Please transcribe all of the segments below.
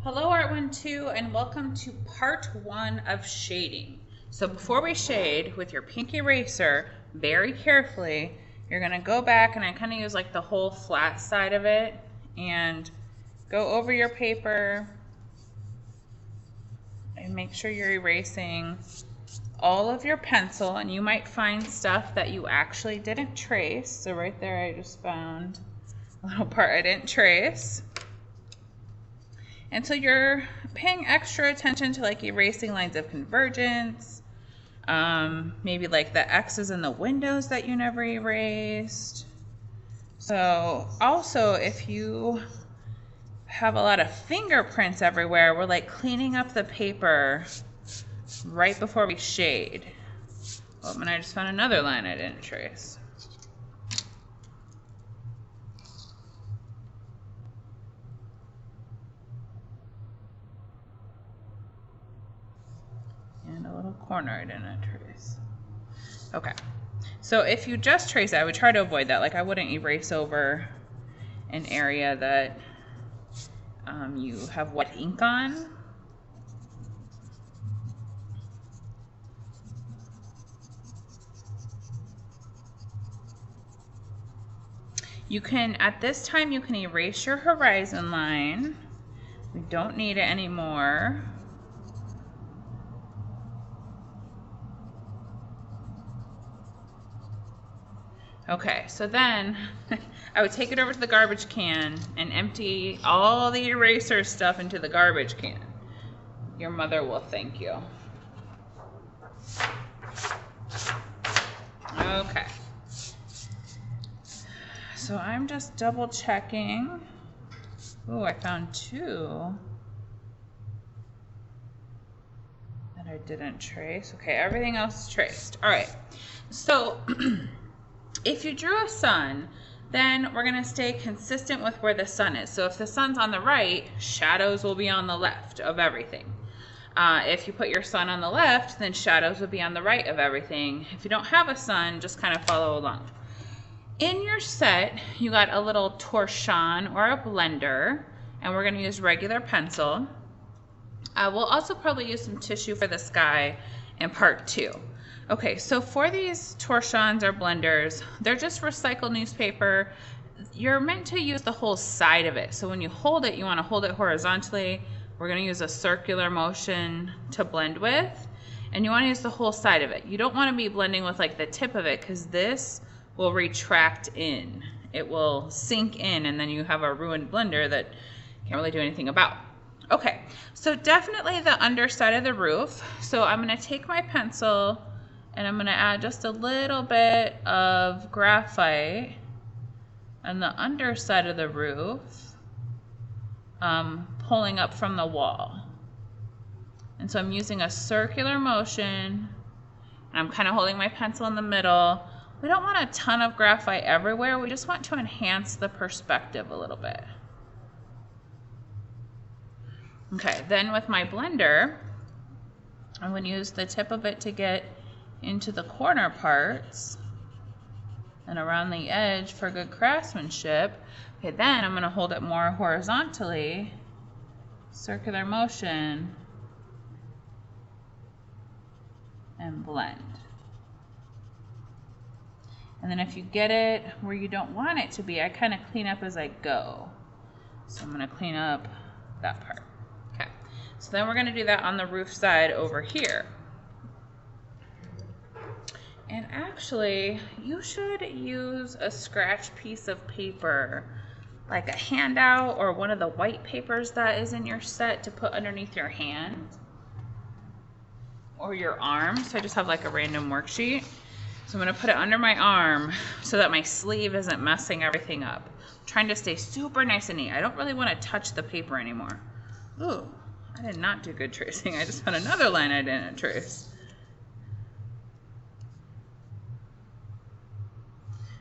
Hello Art 1-2 and welcome to part 1 of shading. So before we shade with your pink eraser, very carefully, you're going to go back and I kind of use like the whole flat side of it and go over your paper and make sure you're erasing all of your pencil, and you might find stuff that you actually didn't trace. So right there I just found a little part I didn't trace. And so you're paying extra attention to like erasing lines of convergence, maybe like the X's in the windows that you never erased. So also if you have a lot of fingerprints everywhere, we're like cleaning up the paper right before we shade. Oh, and I just found another line I didn't trace. And a little corner I didn't trace. Okay, so if you just trace it, I would try to avoid that. Like I wouldn't erase over an area that you have wet ink on. You can, at this time, you can erase your horizon line. We don't need it anymore. Okay, so then I would take it over to the garbage can and empty all the eraser stuff into the garbage can. Your mother will thank you. Okay. So I'm just double checking. Oh, I found two that I didn't trace. Okay, everything else is traced. All right, so if you drew a sun, then we're gonna stay consistent with where the sun is. So if the sun's on the right, shadows will be on the left of everything. If you put your sun on the left, then shadows will be on the right of everything. If you don't have a sun, just kind of follow along. In your set, you got a little torchon or a blender, and we're going to use regular pencil. We'll also probably use some tissue for the sky in part 2. Okay, so for these torchons or blenders, they're just recycled newspaper. You're meant to use the whole side of it. So when you hold it, you want to hold it horizontally. We're going to use a circular motion to blend with, and you want to use the whole side of it. You don't want to be blending with like the tip of it, because this will retract in. It will sink in, and then you have a ruined blender that you can't really do anything about. Okay, so definitely the underside of the roof. So I'm going to take my pencil and I'm going to add just a little bit of graphite on the underside of the roof, pulling up from the wall. And so I'm using a circular motion, and I'm kind of holding my pencil in the middle. We don't want a ton of graphite everywhere. We just want to enhance the perspective a little bit. Okay, then with my blender, I'm going to use the tip of it to get into the corner parts and around the edge for good craftsmanship. Okay, then I'm going to hold it more horizontally, circular motion, and blend. And then if you get it where you don't want it to be, I kind of clean up as I go. So I'm going to clean up that part. Okay, so then we're going to do that on the roof side over here. And actually, you should use a scratch piece of paper, like a handout or one of the white papers that is in your set, to put underneath your hand or your arm. So I just have like a random worksheet. So I'm going to put it under my arm so that my sleeve isn't messing everything up. I'm trying to stay super nice and neat. I don't really want to touch the paper anymore. Ooh, I did not do good tracing. I just found another line I didn't trace.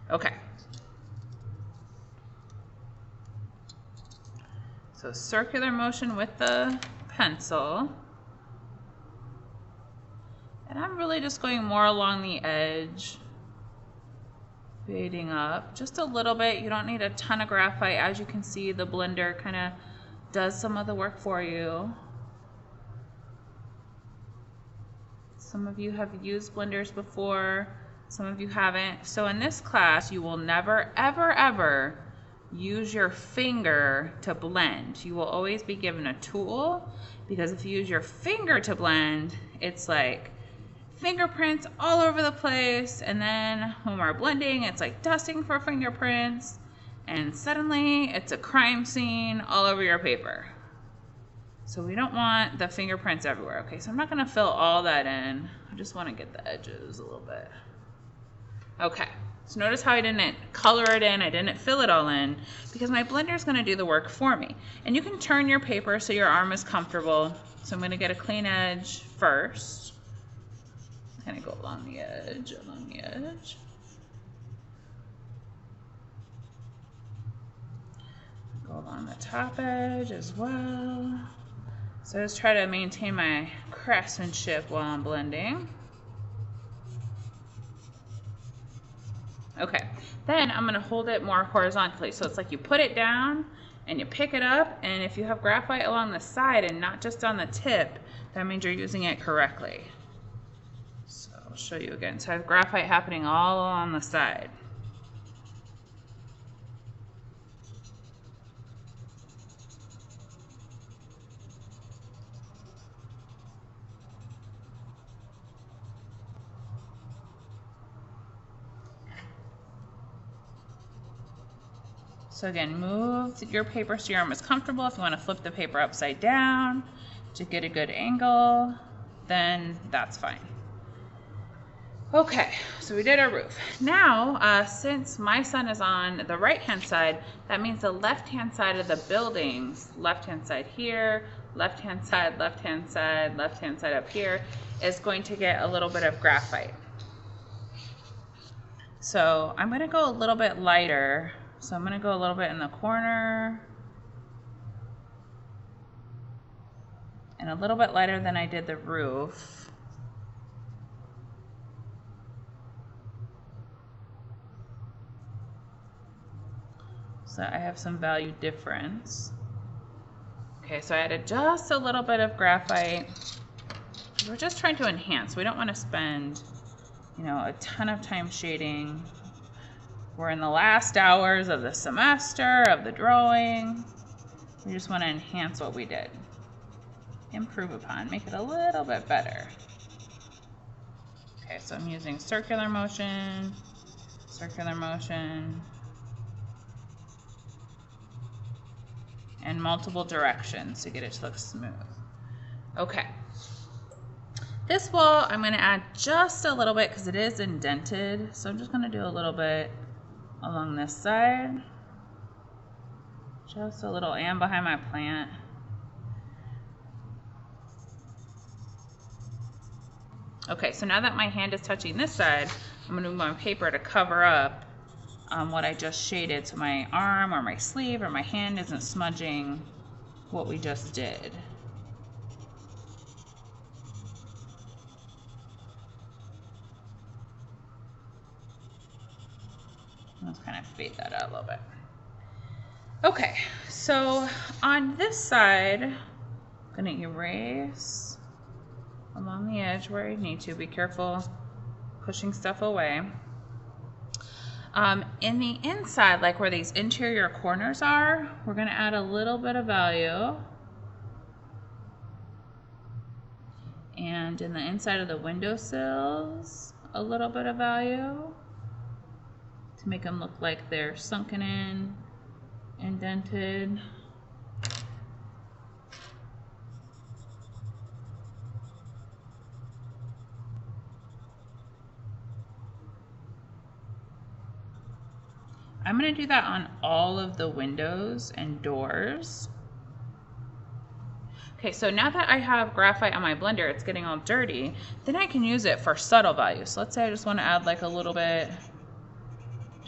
Okay. So circular motion with the pencil. And I'm really just going more along the edge, fading up just a little bit. You don't need a ton of graphite. As you can see, the blender kind of does some of the work for you. Some of you have used blenders before, some of you haven't. So in this class, you will never, ever, ever use your finger to blend. You will always be given a tool, because if you use your finger to blend, it's like fingerprints all over the place, and then when we're blending, it's like dusting for fingerprints, and suddenly it's a crime scene all over your paper. So we don't want the fingerprints everywhere. Okay, so I'm not gonna fill all that in. I just wanna get the edges a little bit. Okay, so notice how I didn't color it in, I didn't fill it all in, because my blender is gonna do the work for me. And you can turn your paper so your arm is comfortable. So I'm gonna get a clean edge first. Kind of go along the edge, along the edge. Go along the top edge as well. So just try to maintain my craftsmanship while I'm blending. Okay, then I'm gonna hold it more horizontally. So it's like you put it down and you pick it up, and if you have graphite along the side and not just on the tip, that means you're using it correctly. So I'll show you again. So I have graphite happening all along the side. So again, move your paper so your arm is comfortable. If you want to flip the paper upside down to get a good angle, then that's fine. Okay, so we did our roof. Now, since my sun is on the right-hand side, that means the left-hand side of the buildings, left-hand side here, left-hand side, left-hand side, left-hand side up here, is going to get a little bit of graphite. So I'm gonna go a little bit lighter. So I'm gonna go a little bit in the corner and a little bit lighter than I did the roof. So I have some value difference. Okay, so I added just a little bit of graphite. We're just trying to enhance. We don't want to spend, you know, a ton of time shading. We're in the last hours of the semester, of the drawing. We just want to enhance what we did. Improve upon, make it a little bit better. Okay, so I'm using circular motion, and multiple directions to get it to look smooth. Okay. This wall, I'm going to add just a little bit because it is indented. So I'm just going to do a little bit along this side. Just a little, and behind my plant. Okay, so now that my hand is touching this side, I'm going to move my paper to cover up what I just shaded, so my arm or my sleeve or my hand isn't smudging what we just did. Let's kind of fade that out a little bit. Okay, so on this side, I'm going to erase along the edge where I need to. Be careful pushing stuff away. In the inside, like where these interior corners are, we're going to add a little bit of value. And in the inside of the windowsills, a little bit of value to make them look like they're sunken in, indented. I'm going to do that on all of the windows and doors. Okay, so now that I have graphite on my blender, it's getting all dirty, then I can use it for subtle value. So let's say I just want to add like a little bit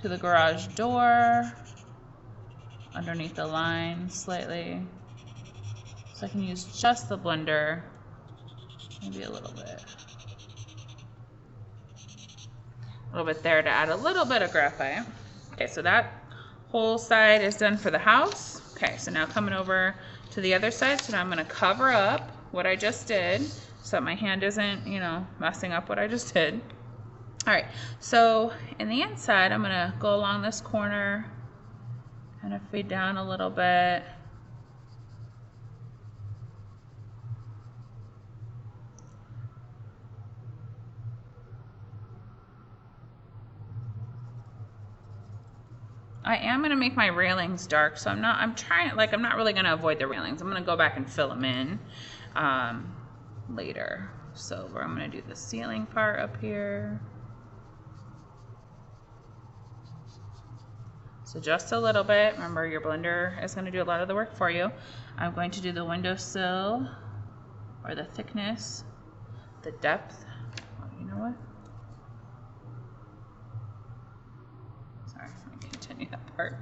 to the garage door, underneath the line slightly. So I can use just the blender, maybe a little bit there to add a little bit of graphite. Okay, so that whole side is done for the house. Okay, so now coming over to the other side, so now I'm gonna cover up what I just did so that my hand isn't, you know, messing up what I just did. All right, so in the inside, I'm gonna go along this corner, kind of fade down a little bit. I am going to make my railings dark, so I'm not really going to avoid the railings. I'm going to go back and fill them in later. So I'm going to do the ceiling part up here. So just a little bit. Remember, your blender is going to do a lot of the work for you. I'm going to do the windowsill, or the thickness, the depth. Oh, you know what? Sorry, let me continue that part.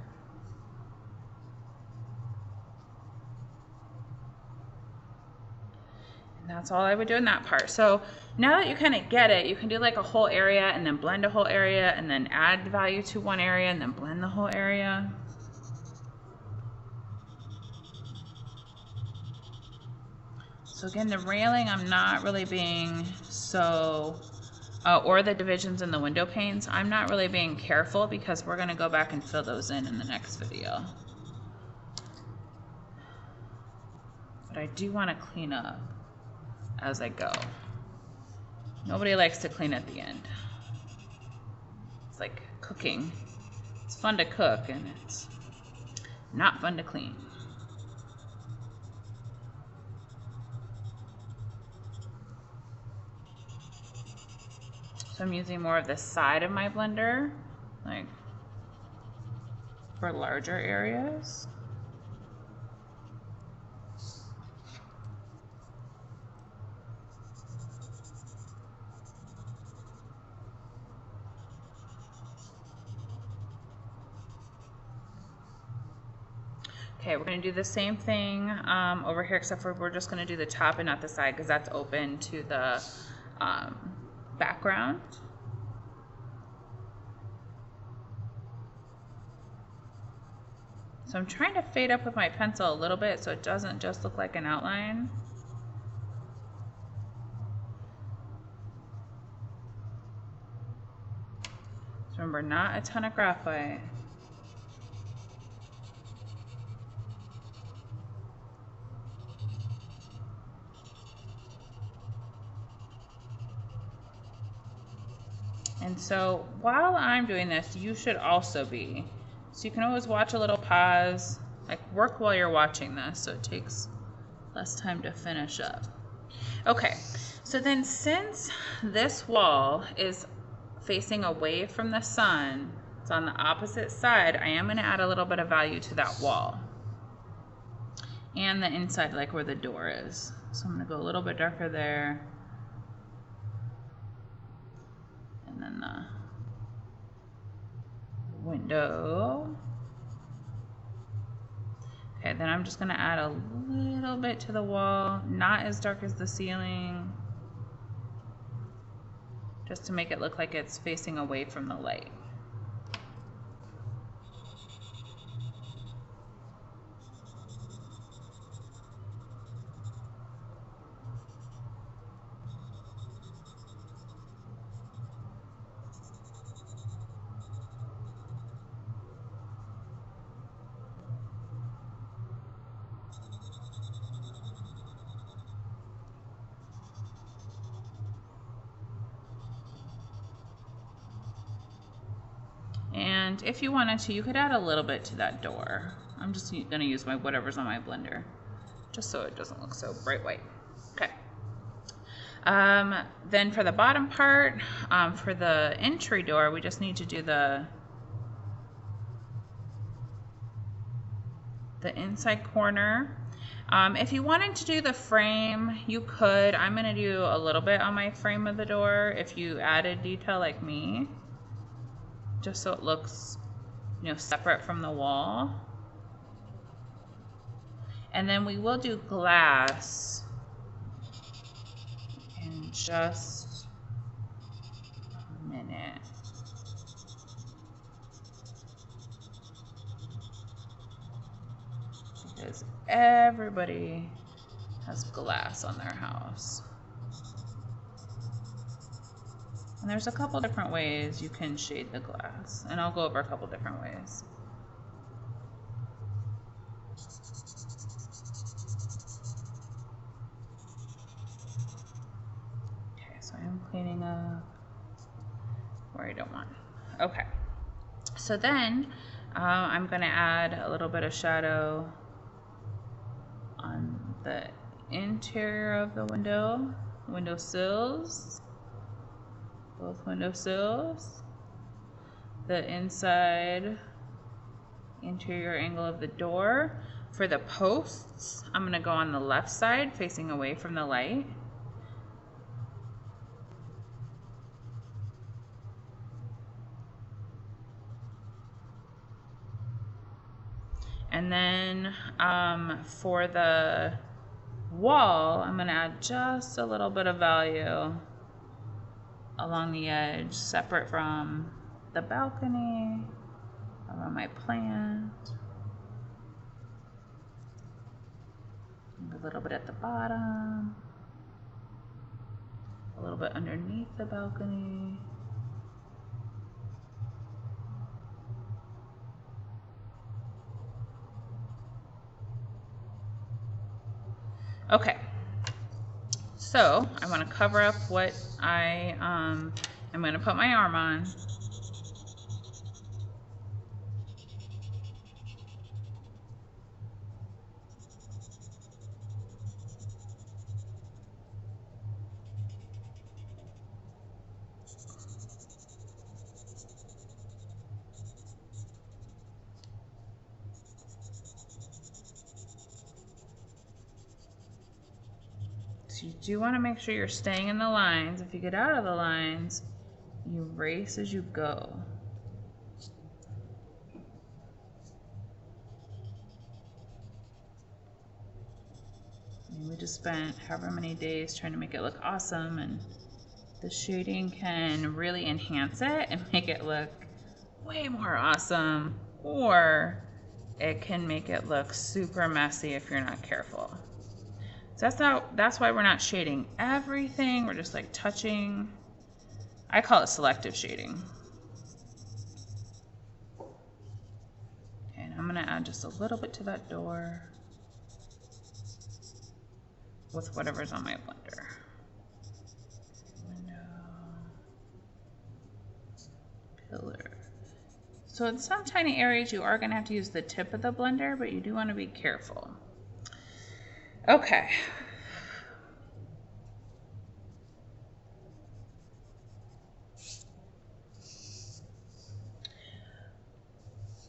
And that's all I would do in that part. So now that you kind of get it, you can do like a whole area and then blend a whole area and then add value to one area and then blend the whole area. So again, the railing, I'm not really being so, or the divisions in the window panes, I'm not really being careful because we're gonna go back and fill those in the next video. But I do wanna clean up as I go. Nobody likes to clean at the end. It's like cooking. It's fun to cook and it's not fun to clean. So I'm using more of the side of my blender, like for larger areas. Okay, we're gonna do the same thing over here, except for we're just gonna do the top and not the side because that's open to the background. So I'm trying to fade up with my pencil a little bit so it doesn't just look like an outline. So remember, not a ton of graphite. And so while I'm doing this, you should also be. So you can always watch a little pause, like work while you're watching this so it takes less time to finish up. Okay, so then since this wall is facing away from the sun, it's on the opposite side, I am gonna add a little bit of value to that wall. And the inside, like where the door is. So I'm gonna go a little bit darker there. And then the window. Okay, then I'm just gonna add a little bit to the wall, not as dark as the ceiling, just to make it look like it's facing away from the light. And if you wanted to, you could add a little bit to that door. I'm just gonna use whatever's on my blender, just so it doesn't look so bright white. Okay. Then for the bottom part, for the entry door, we just need to do the inside corner. If you wanted to do the frame, you could. I'm gonna do a little bit on my frame of the door if you added detail like me, just so it looks, you know, separate from the wall. And then we will do glass in just a minute. because everybody has glass on their house. And there's a couple different ways you can shade the glass, and I'll go over a couple different ways. Okay, so I'm cleaning up where I don't want. Okay, so then I'm going to add a little bit of shadow on the interior of the windowsills. Both windowsills, the inside interior angle of the door. For the posts, I'm going to go on the left side facing away from the light. And then for the wall, I'm going to add just a little bit of value along the edge, separate from the balcony, around my plant, a little bit at the bottom, a little bit underneath the balcony. Okay. So I want to cover up what I'm going to put my arm on. So you do want to make sure you're staying in the lines. If you get out of the lines, you erase as you go. And we just spent however many days trying to make it look awesome, and the shading can really enhance it and make it look way more awesome, or it can make it look super messy if you're not careful. So that's why we're not shading everything. We're just like touching. I call it selective shading. And I'm gonna add just a little bit to that door with whatever's on my blender. Window, pillar. So in some tiny areas you are gonna have to use the tip of the blender, but you do wanna be careful. Okay.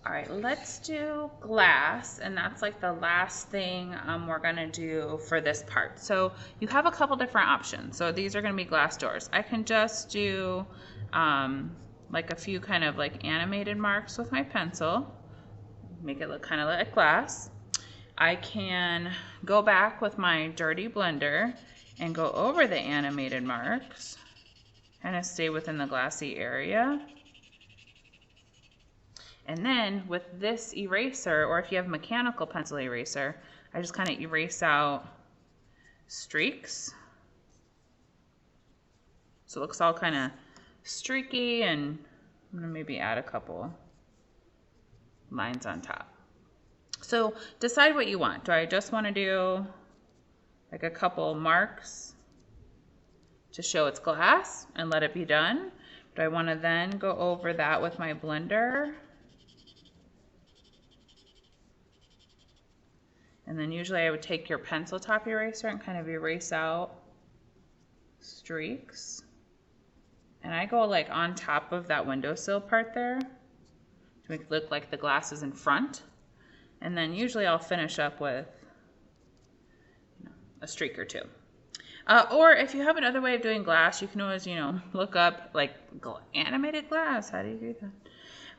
All right, let's do glass, and that's like the last thing we're gonna do for this part. So you have a couple different options. So these are gonna be glass doors. I can just do like a few kind of like animated marks with my pencil, make it look kind of like glass. I can go back with my dirty blender and go over the animated marks, kind of stay within the glassy area. And then with this eraser, or if you have mechanical pencil eraser, I just kind of erase out streaks. So it looks all kind of streaky, and I'm gonna maybe add a couple lines on top. So decide what you want. Do I just want to do like a couple marks to show it's glass and let it be done? Do I want to then go over that with my blender? And then usually I would take your pencil top eraser and kind of erase out streaks. And I go like on top of that windowsill part there to make it look like the glass is in front. And then usually I'll finish up with a streak or two. Or if you have another way of doing glass, you can always, look up like animated glass. How do you do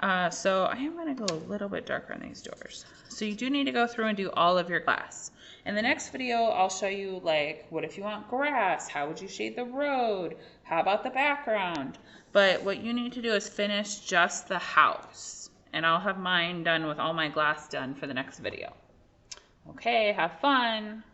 that? So I am going to go a little bit darker on these doors. So you do need to go through and do all of your glass. In the next video, I'll show you like, what if you want grass? How would you shade the road? How about the background? But what you need to do is finish just the house. And I'll have mine done with all my glass done for the next video. okay, have fun.